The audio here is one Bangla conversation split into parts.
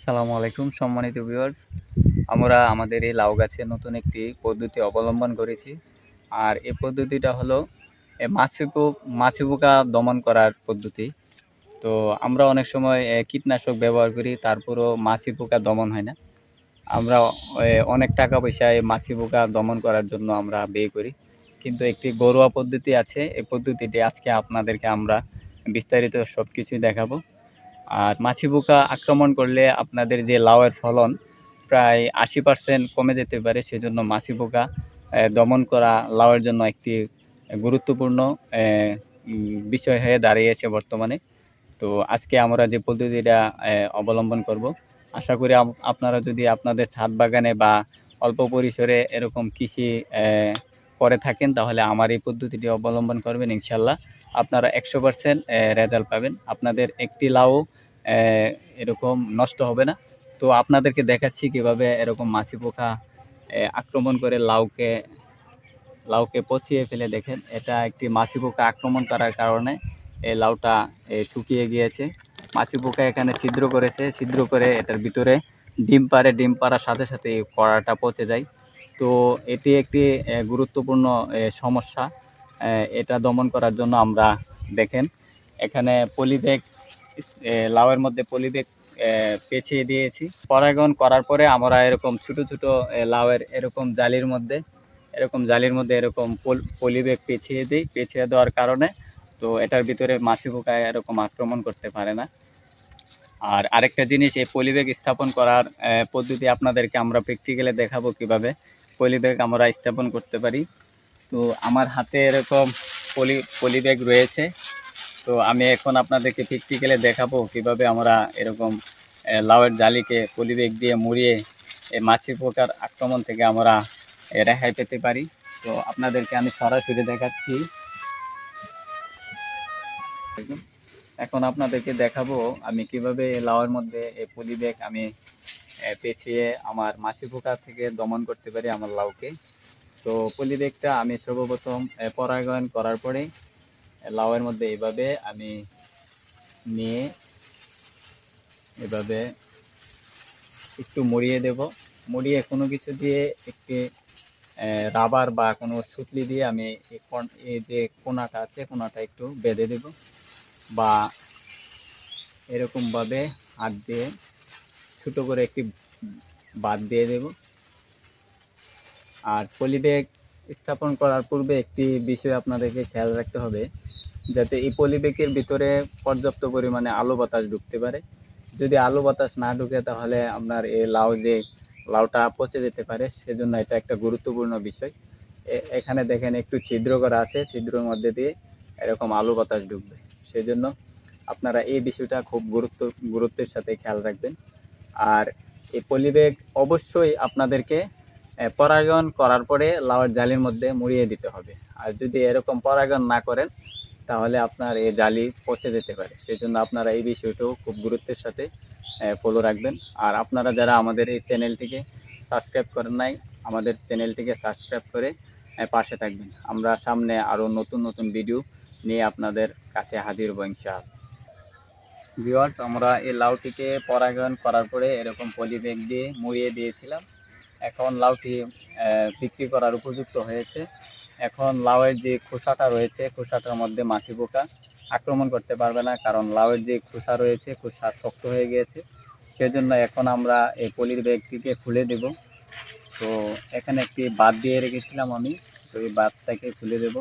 আসসালামু আলাইকুম সম্মানিত ভিউয়ার্স। আমরা আমাদের এই লাউ গাছে নতুন একটি পদ্ধতি অবলম্বন করেছি। আর এই পদ্ধতিটা হলো মাছি পোকা দমন করার পদ্ধতি। তো আমরা অনেক সময় কীটনাশক ব্যবহার করি, তারপরও মাছি পোকা দমন হয় না। আমরা অনেক টাকা পয়সা এই মাছি পোকা দমন করার জন্য আমরা ব্যয় করি। কিন্তু একটি ঘরোয়া পদ্ধতি আছে, এই পদ্ধতিটি আজকে আপনাদেরকে আমরা বিস্তারিত সব কিছুই দেখাবো। আর মাছি পোকা আক্রমণ করলে আপনাদের যে লাউয়ের ফলন প্রায় 80% কমে যেতে পারে। সেজন্য মাছি পোকা দমন করা লাউয়ের জন্য একটি গুরুত্বপূর্ণ বিষয় হয়ে দাঁড়িয়েছে বর্তমানে। তো আজকে আমরা যে পদ্ধতিটা অবলম্বন করব, আশা করি আপনারা যদি আপনাদের ছাদ বাগানে বা অল্প পরিসরে এরকম কৃষি করে থাকেন, তাহলে আমার এই পদ্ধতিটি অবলম্বন করবেন, ইনশাল্লাহ আপনারা 100% রেজাল্ট পাবেন। আপনাদের একটি লাউ এরকম নষ্ট হবে না। তো আপনাদেরকে দেখাচ্ছি কিভাবে এরকম মাছি পোকা আক্রমণ করে লাউকে পচিয়ে ফেলে। দেখেন, এটা একটি মাছি পোকা আক্রমণ করার কারণে এই লাউটা শুকিয়ে গিয়েছে। মাছি পোকা এখানে ছিদ্র করেছে, ছিদ্র করে এটার ভিতরে ডিম পাড়ে, ডিম পাড়ার সাথে সাথে এই কড়াটা পচে যায়। তো এটি একটি গুরুত্বপূর্ণ সমস্যা। এটা দমন করার জন্য আমরা দেখেন এখানে পলিব্যাগ, লাউয়ের মধ্যে পলিব্যাগ পেঁচিয়ে দিয়েছি। পরাগন করার পরে আমরা এরকম ছোটো ছোটো লাউয়ের এরকম জালির মধ্যে এরকম পলিব্যাগ পেঁচিয়ে দিই। পেঁচিয়ে দেওয়ার কারণে তো এটার ভিতরে মাছি পোকা এরকম আক্রমণ করতে পারে না। আর আরেকটা জিনিস, এই পলিব্যাগ স্থাপন করার পদ্ধতি আপনাদেরকে আমরা প্র্যাকটিক্যালে দেখাবো কিভাবে পলিব্যাগ আমরা স্থাপন করতে পারি। তো আমার হাতে এরকম পলিব্যাগ রয়েছে। তো আমি এখন আপনাদেরকে প্র্যাকটিক্যালে দেখাবো কিভাবে আমরা এরকম লাউয়ের জালিকে পলিব্যাগ দিয়ে মুড়িয়ে এই মাছি পোকার আক্রমণ থেকে আমরা রেহাই পেতে পারি। তো আপনাদেরকে আমি সরাসরি দেখাচ্ছি। এখন আপনাদেরকে দেখাবো আমি কিভাবে লাউয়ের মধ্যে এই পলিব্যাগ আমি পেঁচিয়ে আমার মাছি পোকা থেকে দমন করতে পারি আমার লাউকে। তো পলিব্যাগটা আমি সর্বপ্রথম পরাগায়ন করার পরে লাউয়ের মধ্যে এইভাবে আমি নিয়ে এভাবে একটু মুড়িয়ে দেব। মুড়িয়ে কোনো কিছু দিয়ে একটি রাবার বা কোনো সুতলি দিয়ে আমি এই যে কোনাটা আছে, কোনাটা একটু বেঁধে দেব, বা এরকমভাবে হাত দিয়ে ছোটো করে একটি বাদ দিয়ে দেব। আর পলিব্যাগ স্থাপন করার পূর্বে একটি বিষয় আপনাদেরকে খেয়াল রাখতে হবে, যাতে এই পলিব্যাগের ভিতরে পর্যাপ্ত পরিমাণে আলো বাতাস ঢুকতে পারে। যদি আলো বাতাস না ঢুকে, তাহলে আপনার এই লাউটা পচে যেতে পারে। সেজন্য এটা একটা গুরুত্বপূর্ণ বিষয়। এখানে দেখেন একটু ছিদ্র করা আছে, ছিদ্রের মধ্যে দিয়ে এরকম আলো বাতাস ঢুকবে। সেজন্য আপনারা এই বিষয়টা খুব গুরুত্বের সাথে খেয়াল রাখবেন। আর এই পলিব্যাগ অবশ্যই আপনাদেরকে পরাগায়ন করার পরে লাউয়ের জালির মধ্যে মুড়িয়ে দিতে হবে। আর যদি এরকম পরাগায়ন না করেন, তাহলে আপনার এই জালি পচে যেতে পারে। সেজন্য আপনারা এই বিষয়টাও খুব গুরুত্বের সাথে ফলো রাখবেন। আর আপনারা যারা আমাদের এই চ্যানেলটিকে সাবস্ক্রাইব করেন নাই, আমাদের চ্যানেলটিকে সাবস্ক্রাইব করে পাশে থাকবেন। আমরা সামনে আরও নতুন নতুন ভিডিও নিয়ে আপনাদের কাছে হাজির হব, ইনশাআল্লাহ। ভিউয়ার্স, আমরা এই লাউটিকে পরাগায়ন করার পরে এরকম পলিব্যাগ দিয়ে মুড়িয়ে দিয়েছিলাম। এখন লাউটি বিক্রি করার উপযুক্ত হয়েছে। এখন লাউয়ের যে খোসাটা রয়েছে, খোসাটার মধ্যে মাছি পোকা আক্রমণ করতে পারবে না, কারণ লাউয়ের যে খোসা রয়েছে, খোসা শক্ত হয়ে গিয়েছে। সেজন্য এখন আমরা এই পলিব্যাগটিকে খুলে দেব। তো এখানে একটি বাদ দিয়ে রেখেছিলাম আমি, তো এই বাদটাকে খুলে দেব।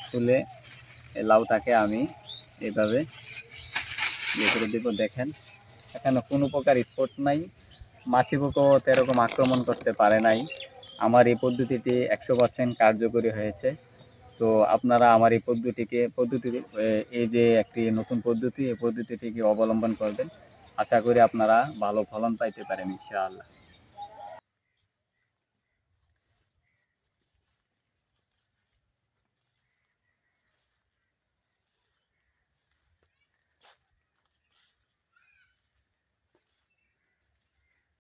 খুলে এই লাউটাকে আমি এভাবে ইয়ে করে দেবো। দেখেন, এখানে কোনো প্রকার স্পট নাই, মাছি পোকাও এরকম আক্রমণ করতে পারে নাই। আমার এই পদ্ধতিটি 100% কার্যকরী হয়েছে। তো আপনারা আমার এই এই যে একটি নতুন পদ্ধতি, এই পদ্ধতিটিকে অবলম্বন করবেন। আশা করি আপনারা ভালো ফলন পাইতে পারেন, ইনশাআল্লাহ।